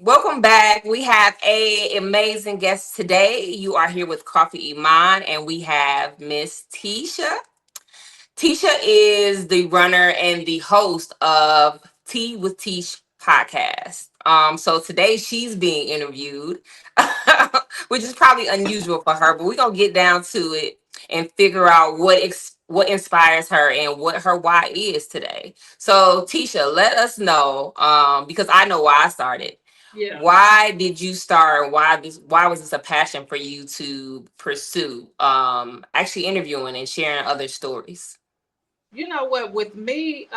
Welcome back. We have a amazing guest today. You are here with Coffe Iman, and we have Miss Teasha. Teasha is the runner and the host of Tea with Teash Podcast. So today she's being interviewed, which is probably unusual for her, but we're gonna get down to it and figure out what inspires her and what her why is today. So Teasha, let us know, because I know why I started. Yeah. Why did you start? Why was this a passion for you to pursue actually interviewing and sharing other stories? You know what, with me,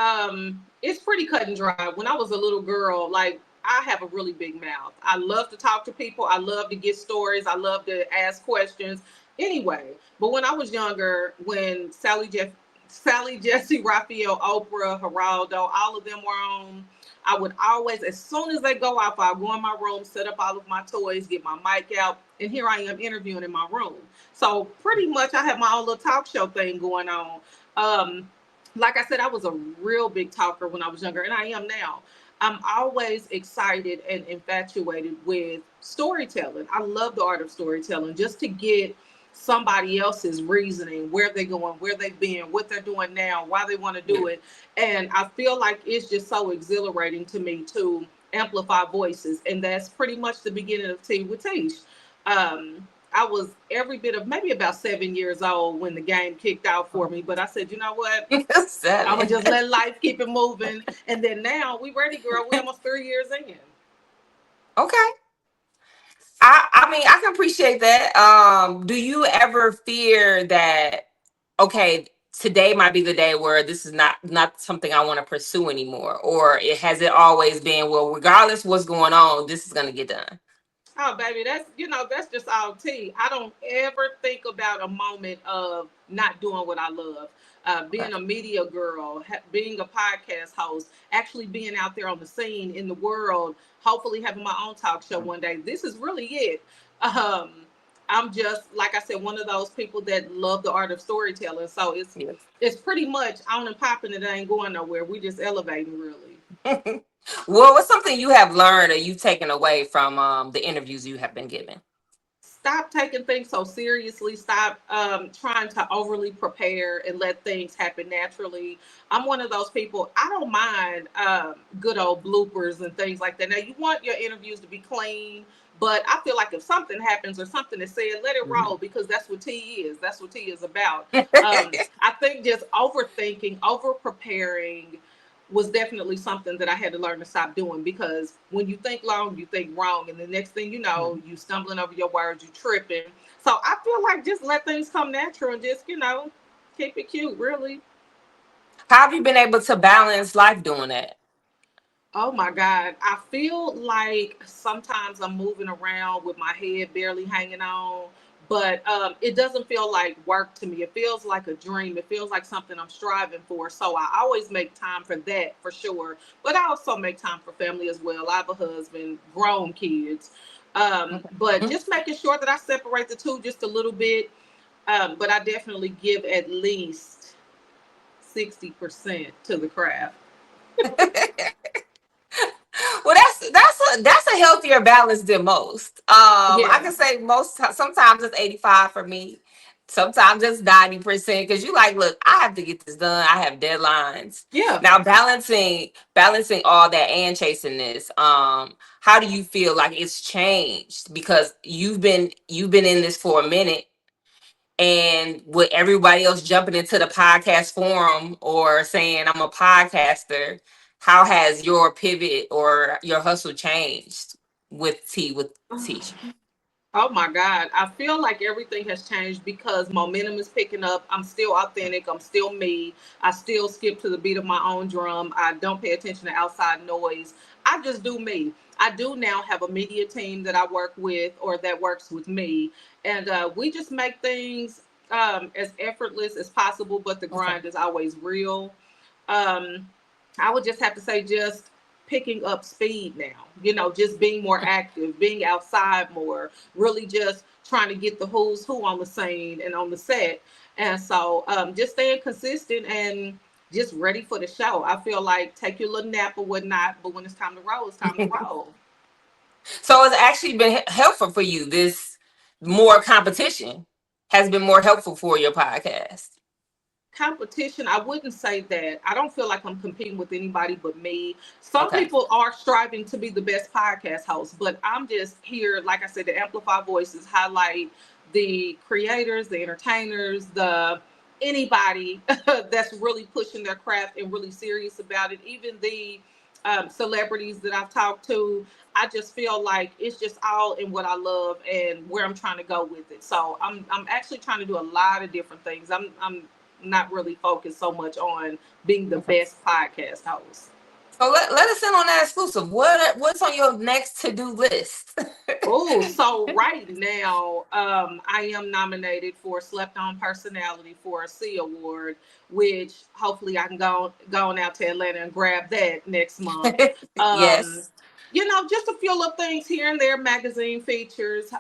it's pretty cut and dry. When I was a little girl, like, I have a really big mouth. I love to talk to people. I love to get stories. I love to ask questions. Anyway, but when I was younger, when Sally, Jesse, Raphael, Oprah, Geraldo, all of them were on, I would always, as soon as they go off, I'll go in my room, set up all of my toys, get my mic out, and here I am interviewing in my room. So pretty much I have my own little talk show thing going on. Like I said, I was a real big talker when I was younger, and I am now. I'm always excited and infatuated with storytelling. I love the art of storytelling, just to get somebody else's reasoning, where they're going, where they've been, what they're doing now, why they want to do it. And I feel like it's just so exhilarating to me to amplify voices. And that's pretty much the beginning of Tea with Teash. I was every bit of maybe about 7 years old when the game kicked out for me. But I said, you know what? I'm going to just let life keep it moving. And then now we ready, girl. We're almost 3 years in. Okay. I mean, I can appreciate that. Do you ever fear that, okay, today might be the day where this is not something I want to pursue anymore? Or it always been, well, regardless what's going on, this is going to get done? Oh, baby, that's just all tea. I don't ever think about a moment of not doing what I love. Okay. Being a media girl, being a podcast host, actually being out there on the scene in the world, hopefully having my own talk show one day. This is really it. Um, I'm just, like I said, one of those people that love the art of storytelling. So Yes. it's pretty much on and popping. It ain't going nowhere. We just elevating, really. Well, what's something you have learned or you've taken away from the interviews you have been given? Stop taking things so seriously. Stop trying to overly prepare and let things happen naturally. I'm one of those people. I don't mind good old bloopers and things like that. Now, you want your interviews to be clean, but I feel like if something happens or something is said, let it roll, because that's what tea is. That's what tea is about. I think just overthinking, over preparing was definitely something that I had to learn to stop doing, because when you think long, you think wrong. And the next thing you know, you stumbling over your words, you tripping. So I feel like just let things come natural and just, keep it cute, really. How have you been able to balance life doing that? Oh my God. I feel like sometimes I'm moving around with my head barely hanging on, but it doesn't feel like work to me. It feels like a dream. It feels like something I'm striving for. So I always make time for that, for sure. But I also make time for family as well. I have a husband, grown kids. But Mhm. just making sure that I separate the two just a little bit. But I definitely give at least 60% to the craft. Well, that's a healthier balance than most. I Yeah. can say sometimes it's 85 for me. Sometimes it's 90% because you like, look, I have to get this done. I have deadlines. Yeah. Now balancing all that and chasing this. How do you feel like it's changed? Because you've been in this for a minute, and with everybody else jumping into the podcast forum or saying I'm a podcaster, how has your pivot or your hustle changed with Teach? Oh my God. I feel like everything has changed because momentum is picking up. I'm still authentic. I'm still me. I still skip to the beat of my own drum. I don't pay attention to outside noise. I just do me. I do now have a media team that I work with or that works with me. And we just make things as effortless as possible, but the Okay. grind is always real. Um, I would just have to say, just picking up speed now, just being more active, being outside more, really just trying to get the who's who on the scene and on the set. And so just staying consistent and just ready for the show. I feel like take your little nap or whatnot, but when it's time to roll, it's time to roll. So it's actually been helpful for you. This more competition has been more helpful for your podcast. Competition, I wouldn't say that. I don't feel like I'm competing with anybody but me. Some Okay. people are striving to be the best podcast host, but I'm just here, like I said, to amplify voices, highlight the creators, the entertainers, the anybody that's really pushing their craft and really serious about it. Even the celebrities that I've talked to, I just feel like it's just all in what I love and where I'm trying to go with it. So I'm actually trying to do a lot of different things. I'm not really focused so much on being the Okay. best podcast host. So let us in on that exclusive. What's on your next to do list? Oh, so right now, I am nominated for Slept On Personality for a C Award, which hopefully I can go on out to Atlanta and grab that next month. Um, Yes. just a few little things here and there, magazine features,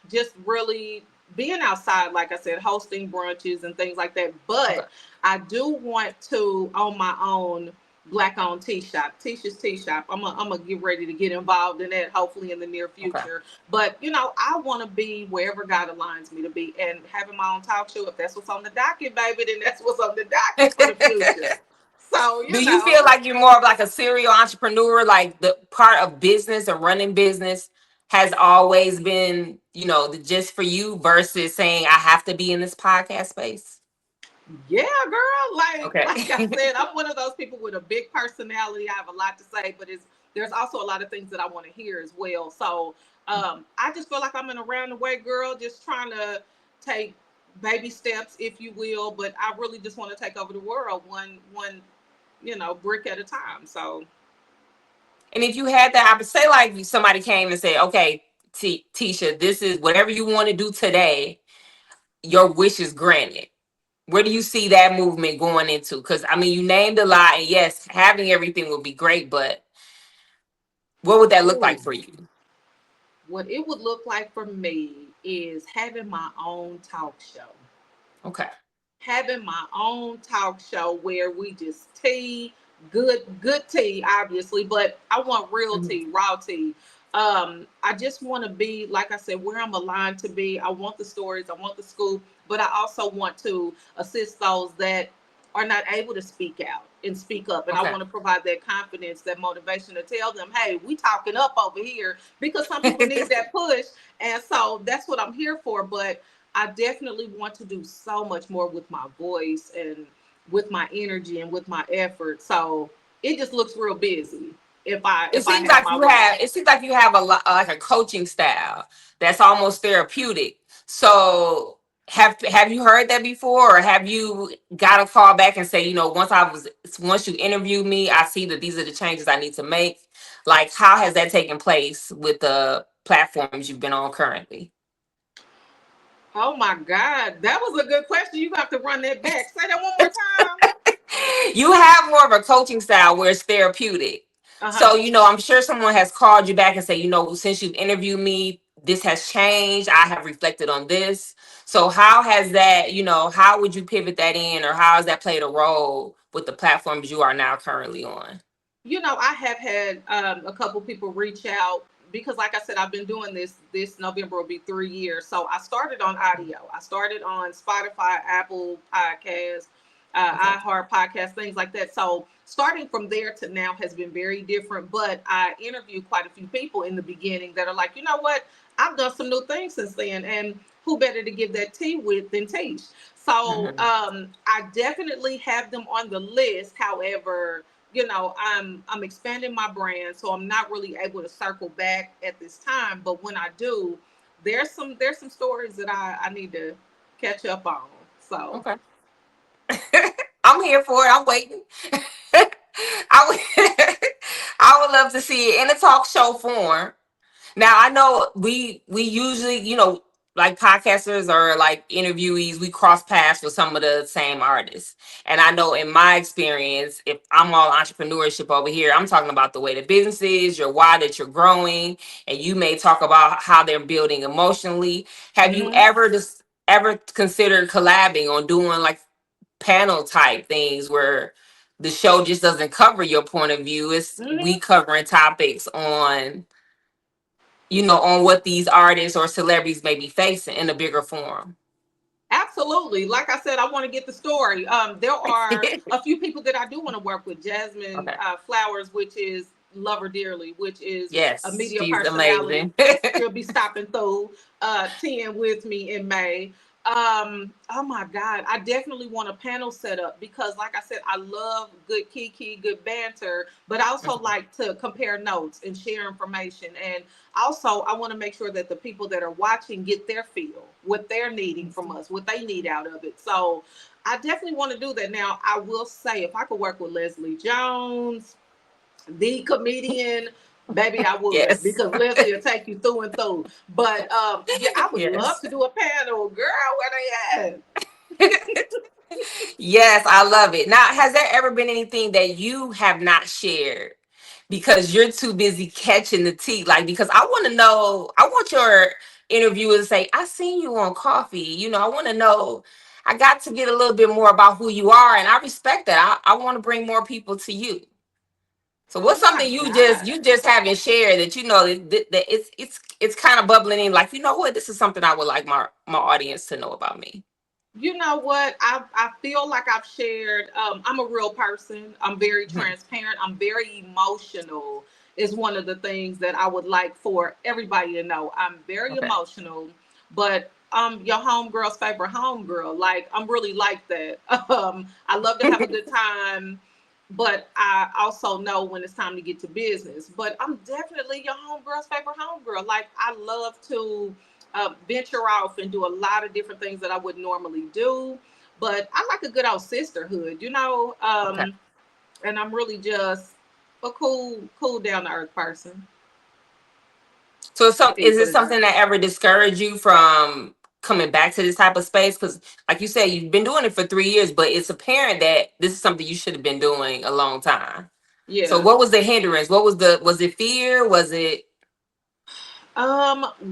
just really being outside, like I said, hosting brunches and things like that. Okay. But I do want to, on my own, black owned tea shop, Teash's tea shop. I'm gonna get ready to get involved in that hopefully in the near Okay. future. But I want to be wherever God aligns me to be, and having my own talk show. If that's what's on the docket, baby, then that's what's on the docket for the future. So Do you feel like you're more of like a serial entrepreneur, like the part of business or running business has always been, the just for you versus saying I have to be in this podcast space? yeah, girl. Like Okay. like I said, I'm one of those people with a big personality. I have a lot to say, but there's also a lot of things that I want to hear as well. So I just feel like I'm in a roundabout girl, just trying to take baby steps, if you will. But I really just want to take over the world one brick at a time. So And if you had that, I would say like somebody came and said, okay, Tisha, this is whatever you want to do today, your wish is granted. Where do you see that movement going into? Because I mean, you named a lot, and yes, having everything would be great, but what would that look like ooh, for you? what it would look like for me is having my own talk show. Okay. Having my own talk show where we just tea, good tea, obviously, but I want real Mhm. tea, raw tea. I just want to be, like I said, where I'm aligned to be. I want the stories, I want the scoop, but I also want to assist those that are not able to speak out and speak up. And I Okay. want to provide that confidence, that motivation to tell them, hey, we talking up over here, because some people need that push. And so that's what I'm here for. But I definitely want to do so much more with my voice and with my energy and with my effort. So it just looks real busy It if I seems have like my you way. have. It seems like you have a lot, like a coaching style that's almost therapeutic. So have you heard that before, or have you got a call back and say, once you interview me, I see that these are the changes I need to make. Like, how has that taken place with the platforms you've been on currently? Oh my God, that was a good question. You have to run that back. Say that one more time. You have more of a coaching style where it's therapeutic. Uh So, huh. I'm sure someone has called you back and say, since you've interviewed me, this has changed. I have reflected on this. So, how has that, how would you pivot that in, or how has that played a role with the platforms you are now currently on? I have had a couple people reach out because, like I said, I've been doing this. This November will be 3 years. So I started on audio. I started on Spotify, Apple Podcasts, Okay. iHeart Podcast, things like that. So starting from there to now has been very different. But I interviewed quite a few people in the beginning that are like, you know what? I've done some new things since then, and who better to give that tea with than Teach? So Mhm. I definitely have them on the list. However, I'm expanding my brand, so I'm not really able to circle back at this time. But when I do, there's some stories that I need to catch up on. So Okay. I'm here for it. I'm waiting. I would, I would love to see it in a talk show form. Now I know we usually, like podcasters or like interviewees, we cross paths with some of the same artists. And I know in my experience, if I'm all entrepreneurship over here, I'm talking about the way the business is, your why that you're growing, and you may talk about how they're building emotionally. Have you Mm-hmm. ever just ever considered collabing on doing like panel type things where the show just doesn't cover your point of view? It's we Mm-hmm. covering topics on, on what these artists or celebrities may be facing in a bigger form. Absolutely. Like I said, I want to get the story. There are a few people that I do want to work with. Jasmine Okay. Flowers, which is Love Her Dearly, which is a Yes, media she's personality. amazing. She'll be stopping through 10 with me in May. Oh my God. I definitely want a panel set up because, like I said, I love good kiki, good banter, but I also Mhm. like to compare notes and share information. And also, I want to make sure that the people that are watching get their feel, what they're needing from us, what they need out of it. So I definitely want to do that. Now, I will say, if I could work with Leslie Jones, the comedian, baby, I would, Yes. because Leslie will take you through and through. But yeah, I would love Yes. to do a panel. Girl, where they at? Yes, I love it. Now, has there ever been anything that you have not shared because you're too busy catching the tea? Like, because I want to know, I want your interviewer to say, I seen you on Coffee. I want to know, I got to get a little bit more about who you are. And I respect that. I want to bring more people to you. So Oh what's my something you just God. you just haven't shared that that it's kind of bubbling in, like, what, this is something I would like my audience to know about me. You know what? I feel like I've shared. I'm a real person. I'm very Mhm. transparent. I'm very emotional. Is one of the things that I would like for everybody to know. I'm very Okay. emotional, but I'm your homegirl's favorite homegirl. Like I'm really like that. I love to have a good time, but I also know when it's time to get to business. But I'm definitely your homegirl's favorite homegirl. Like I love to venture off and do a lot of different things that I would normally do. But I like a good old sisterhood, Okay. and I'm really just a cool down to earth person. So is People it to know. something that ever discouraged you from coming back to this type of space? Because, like you said, you've been doing it for 3 years, but it's apparent that this is something you should have been doing a long time. So Yeah. what was the hindrance? Was it fear? Was it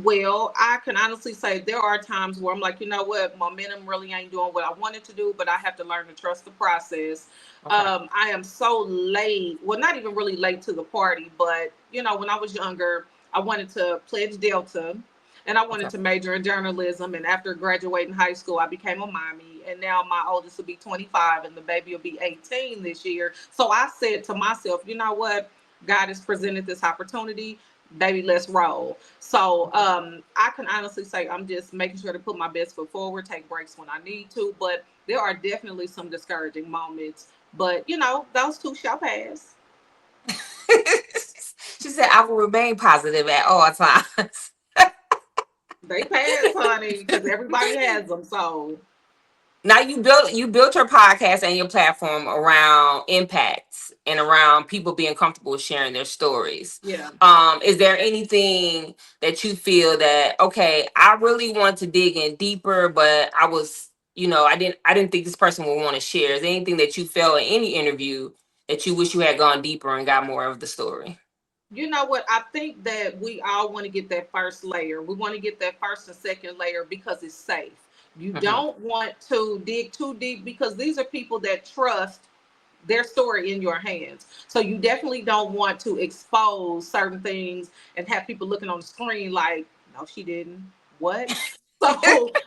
Well, I can honestly say there are times where I'm like, you know what, momentum really ain't doing what I wanted to do, but I have to learn to trust the process. okay? I am so late. Well, not even really late to the party, but when I was younger, I wanted to pledge Delta and I wanted Okay. to major in journalism. And after graduating high school, I became a mommy. And now my oldest will be 25 and the baby will be 18 this year. So I said to myself, you know what? God has presented this opportunity, baby, let's roll. So I can honestly say I'm just making sure to put my best foot forward, take breaks when I need to. But there are definitely some discouraging moments. But those two shall pass. She said, "I will remain positive at all times." They pass, honey, because everybody has them. So Now you built your podcast and your platform around impacts and around people being comfortable sharing their stories. yeah. Is there anything that you feel that, okay, I really want to dig in deeper, but I didn't think this person would want to share? Is there anything that you felt in any interview that you wish you had gone deeper and got more of the story? You know what? I think that we all want to get that first layer. We want to get that first and second layer because it's safe. You Hmm. don't want to dig too deep because these are people that trust their story in your hands. So you definitely don't want to expose certain things and have people looking on the screen like, no, she didn't. What? So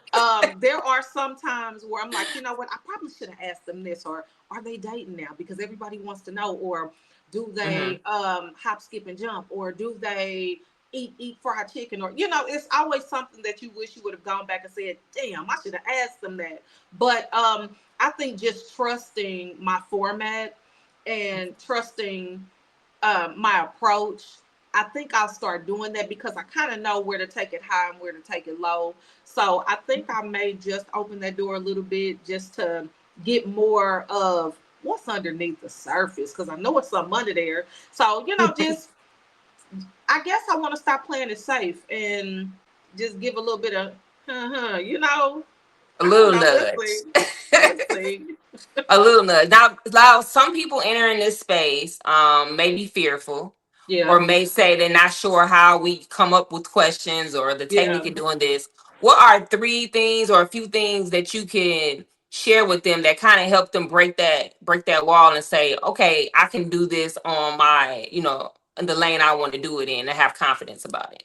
there are some times where I'm like, you know what? I probably should have asked them this, or are they dating now? Because everybody wants to know. Or do Hmm. they hop, skip, and jump? Or do they eat fried chicken? Or it's always something that you wish you would have gone back and said, damn, I should have asked them that. But I think just trusting my format and trusting my approach, I think I'll start doing that because I kind of know where to take it high and where to take it low. So I think I may just open that door a little bit just to get more of what's underneath the surface because I know it's something under there. So, just I guess I want to stop playing it safe and just give a little bit of You know, A I don't little know. We'll nudge. see. We'll see. A little nudge. Now, some people entering this space may be fearful or Yeah, may say they're not sure how we come up with questions or the yeah. technique of doing this. What are three things or a few things that you can share with them that kind of help them break that wall and say, okay, I can do this on my, in the lane I want to do it in and have confidence about it.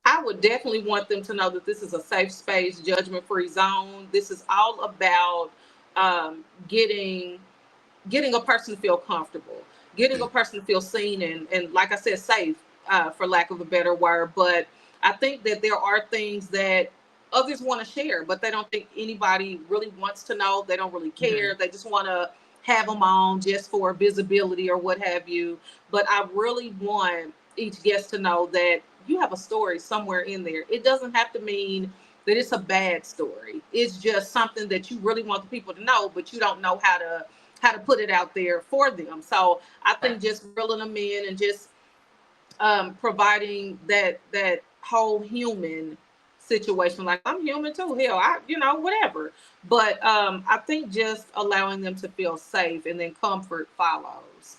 I would definitely want them to know that this is a safe space, judgment free zone. This is all about um, getting getting a person to feel comfortable, getting a person to feel seen and like I said, safe, for lack of a better word. But I think that there are things that others want to share, but they don't think anybody really wants to know. They don't really Mhm. care. They just want to have them on just for visibility or what have you. But I really want each guest to know that you have a story somewhere in there. It doesn't have to mean that it's a bad story. It's just something that you really want the people to know, but you don't know how to put it out there for them. So I think just reeling them in and just providing that whole human situation. Like I'm human too. Hell, whatever. But I think just allowing them to feel safe and then comfort follows.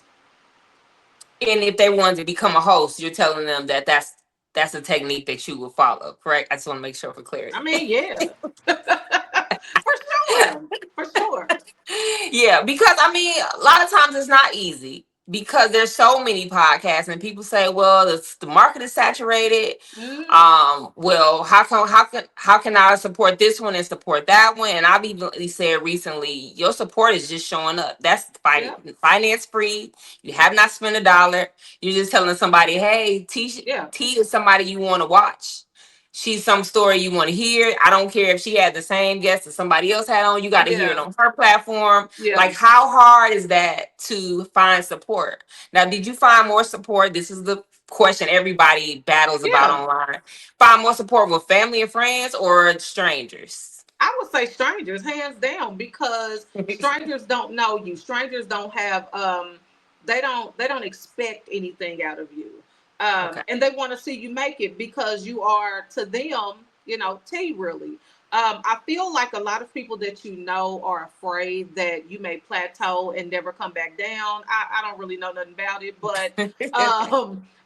And if they wanted to become a host, you're telling them that that's a technique that you will follow, correct? I just want to make sure for I clarity. mean, yeah, for sure, for sure. Yeah, because I mean, a lot of times it's not easy because there's so many podcasts, and people say, "Well, the market is saturated." Hmm. Well, how can I support this one and support that one? And I've even said recently, your support is just showing up. That's Yeah, finance free. You have not spent a dollar. You're just telling somebody, "Hey, yeah, T is somebody you want to watch." She's some story you want to hear. I don't care if she had the same guest that somebody else had on. You got to hear it yeah, on her platform. yeah, Like, how hard is that to find support? Now, did you find more support? This is the question everybody battles about yeah. online. Find more support with family and friends or strangers? I would say strangers, hands down, because strangers don't know you. Strangers don't have they don't expect anything out of you. Okay. And they want to see you make it because you are to them, T really. I feel like a lot of people that you know are afraid that you may plateau and never come back down. I don't really know nothing about it, but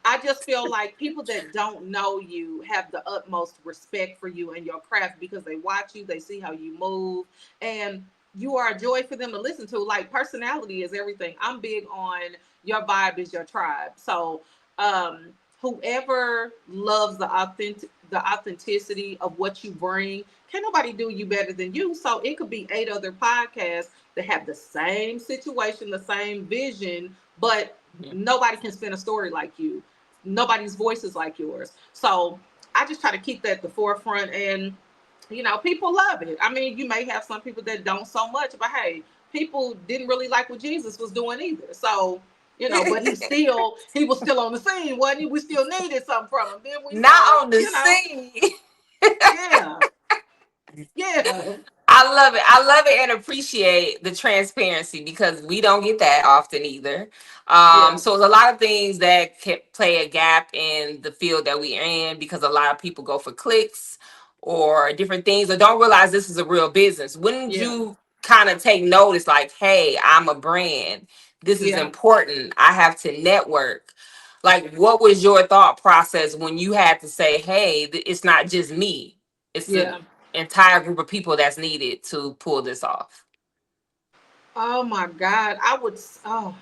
I just feel like people that don't know you have the utmost respect for you and your craft because they watch you, they see how you move, and you are a joy for them to listen to. Like personality is everything. I'm big on your vibe is your tribe. So whoever loves the authenticity of what you bring, can't nobody do you better than you. So it could be 8 other podcasts that have the same situation, the same vision, but nobody can spin a story like you. Nobody's voice is like yours. So I just try to keep that at the forefront, and people love it. I mean, you may have some people that don't so much, but hey, people didn't really like what Jesus was doing either. So but he was still on the scene, wasn't he? We still needed something from him, didn't we? Not So on the scene. yeah, yeah, I love it. I love it and appreciate the transparency because we don't get that often either. yeah, So there's a lot of things that can play a gap in the field that we're in because a lot of people go for clicks or different things or don't realize this is a real business. Wouldn't yeah, you kind of take notice like, hey, I'm a brand. This is yeah, important. I have to network. Like, what was your thought process when you had to say, hey, it's not just me? It's the yeah. entire group of people that's needed to pull this off. Oh my God, Oh,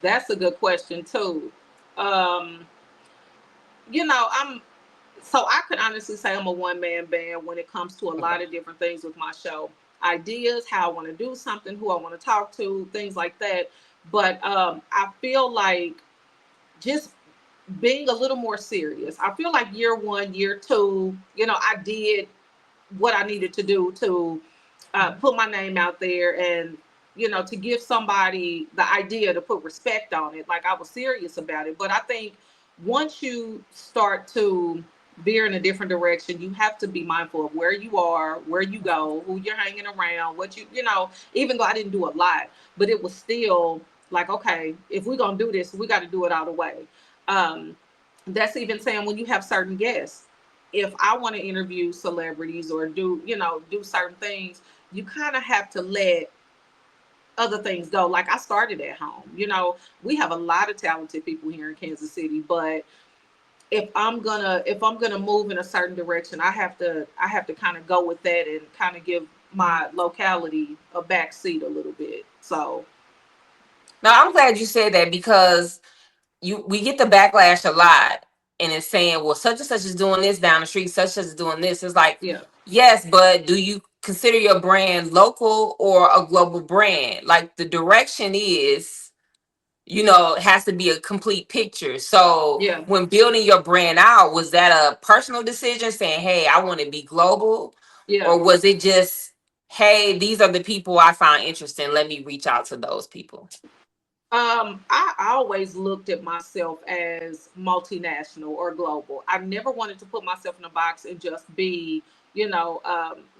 that's a good question too. Um, I'm so I could honestly say I'm a one man band when it comes to a Okay. lot of different things with my show. Ideas, how I want to do something, who I want to talk to, things like that. But I feel like just being a little more serious. I feel like year one, year two, I did what I needed to do to put my name out there and to give somebody the idea to put respect on it. Like I was serious about it. But I think once you start to veer in a different direction, you have to be mindful of where you are, where you go, who you're hanging around, what even though I didn't do a lot, but it was still like, okay, if we're going to do this, we got to do it all the way. Um, that's even saying when you have certain guests, if I want to interview celebrities or do certain things, you kind of have to let other things go. Like I started at home. We have a lot of talented people here in Kansas City, but if I'm gonna move in a certain direction, I have to kind of go with that and kind of give my locality a back seat a little bit. So Now I'm glad you said that because we get the backlash a lot, and it's saying, well, such and such is doing this down the street, such and such is doing this. It's like, yeah, yes, but do you consider your brand local or a global brand? Like the direction is, it has to be a complete picture. So yeah, when building your brand out, was that a personal decision saying, hey, I want to be global? yeah. Or was it just, hey, these are the people I find interesting, let me reach out to those people? I always looked at myself as multinational or global. I never wanted to put myself in a box and just be,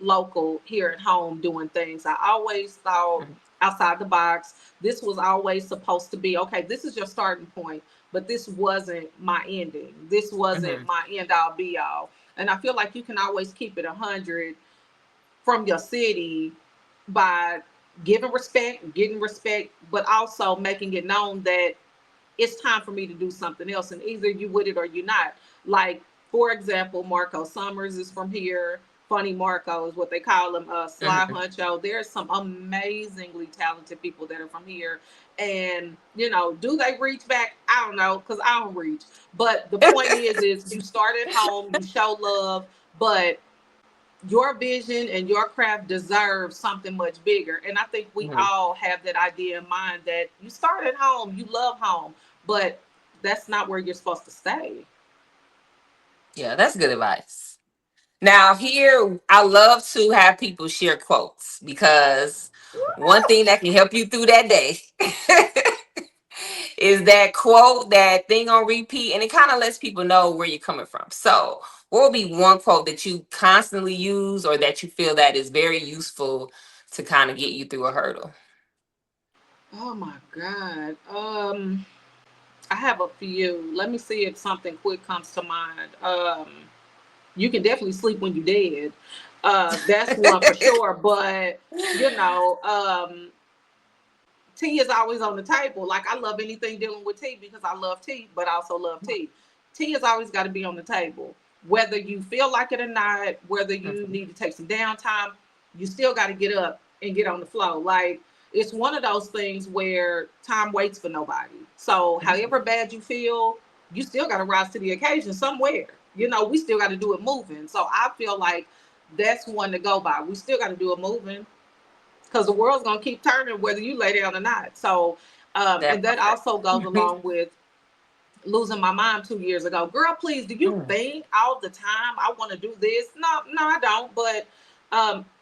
local here at home doing things. I always thought outside the box. This was always supposed to be okay. This is your starting point, but this wasn't my ending. This wasn't Mm-hmm. my end all be all. And I feel like you can always keep it 100 from your city by giving respect, getting respect, but also making it known that it's time for me to do something else. And either you with it or you're not. Like, for example, Marco Summers is from here. Funny Marco is what they call him. Sly Mm-hmm. Huncho. There's some amazingly talented people that are from here. And, do they reach back? I don't know, because I don't reach. But the point is you start at home, you show love, but your vision and your craft deserves something much bigger. And I think we Mm-hmm. all have that idea in mind that you start at home, you love home, but that's not where you're supposed to stay. Yeah, that's good advice. Now, here, I love to have people share quotes because one thing that can help you through that day is that quote, that thing on repeat, and it kind of lets people know where you're coming from. So, what would be one quote that you constantly use or that you feel that is very useful to kind of get you through a hurdle? Oh my God. I have a few. Let me see if something quick comes to mind. You can definitely sleep when you're dead. That's one for sure. But you know, um, tea is always on the table. Like I love anything dealing with tea because I love tea, but I also love tea. Tea has always got to be on the table. Whether you feel like it or not, whether you Mhm. need to take some downtime, you still got to get up and get on the flow. Like it's one of those things where time waits for nobody. So however bad you feel, you still got to rise to the occasion somewhere. We still got to do it moving. So I feel like that's one to go by. We still got to do it moving because the world's gonna keep turning whether you lay down or not. So, and That that part. also goes along with losing my mom 2 years ago. Girl, please, do you Mm. think all the time I want to do this? No, no, I don't. But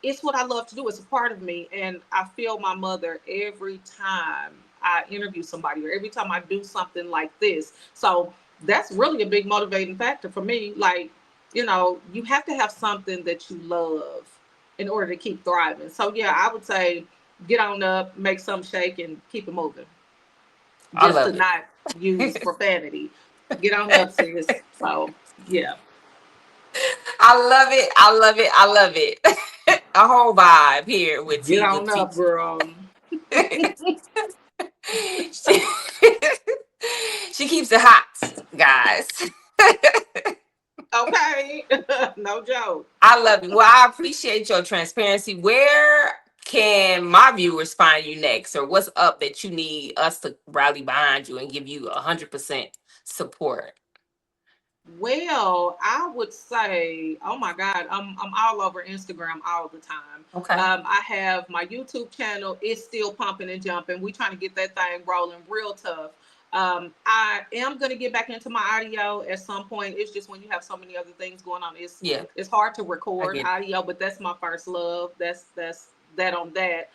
it's what I love to do. It's a part of me, and I feel my mother every time I interview somebody or every time I do something like this. So that's really a big motivating factor for me. Like, you have to have something that you love in order to keep thriving. So yeah, I would say get on up, make some shake, and keep it moving I just to love not use it. profanity. Get on up, sis. So yeah, I love it. I love it. I love it. A whole vibe here with get Tea with on up, Teacher. girl. she, she keeps it hot, guys. Okay, no joke. I love it. Well, I appreciate your transparency. Where can my viewers find you next, or what's up that you need us to rally behind you and give you 100% support? Well, I would say, oh my God, I'm all over Instagram all the time. Okay. I have my YouTube channel. It's still pumping and jumping. We trying to get that thing rolling real tough. I am gonna get back into my audio at some point. It's just when you have so many other things going on, it's Yeah, it's hard to I record get it. audio. But that's my first love. That's that on that.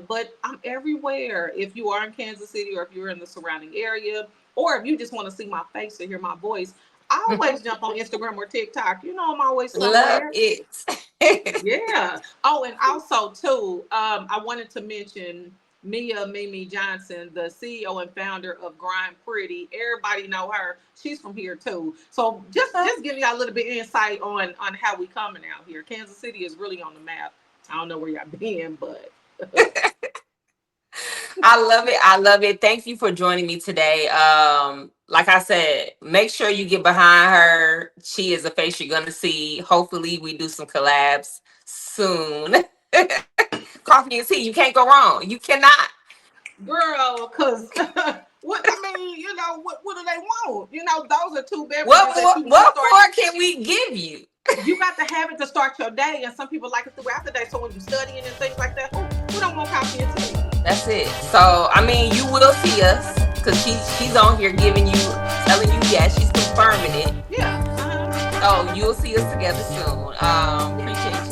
But I'm everywhere. If you are in Kansas City or if you're in the surrounding area, or if you just want to see my face or hear my voice, I always jump on Instagram or TikTok. I'm always Love somewhere. it. Yeah. Oh, and also too, I wanted to mention. Mia Mimi Johnson, the CEO and founder of Grind Pretty. Everybody know her. She's from here too. So just giving y'all a little bit insight on how we coming out here. Kansas City is really on the map. I don't know where y'all been, but I love it. I love it. Thank you for joining me today. Like I said, make sure you get behind her. She is a face you're gonna see. Hopefully, we do some collabs soon. Coffee and tea, you can't go wrong. You cannot. girl, cause what I mean, what do they want? Those are two beverages What that more? you want to What start. more can we give you? You got to have it to start your day, and some people like it throughout the day. So when you're studying and things like that, who don't want coffee and tea? That's it. So I mean, you will see us because she's on here giving you, telling you yes, she's confirming it. Yeah. So you'll see us together soon. Appreciate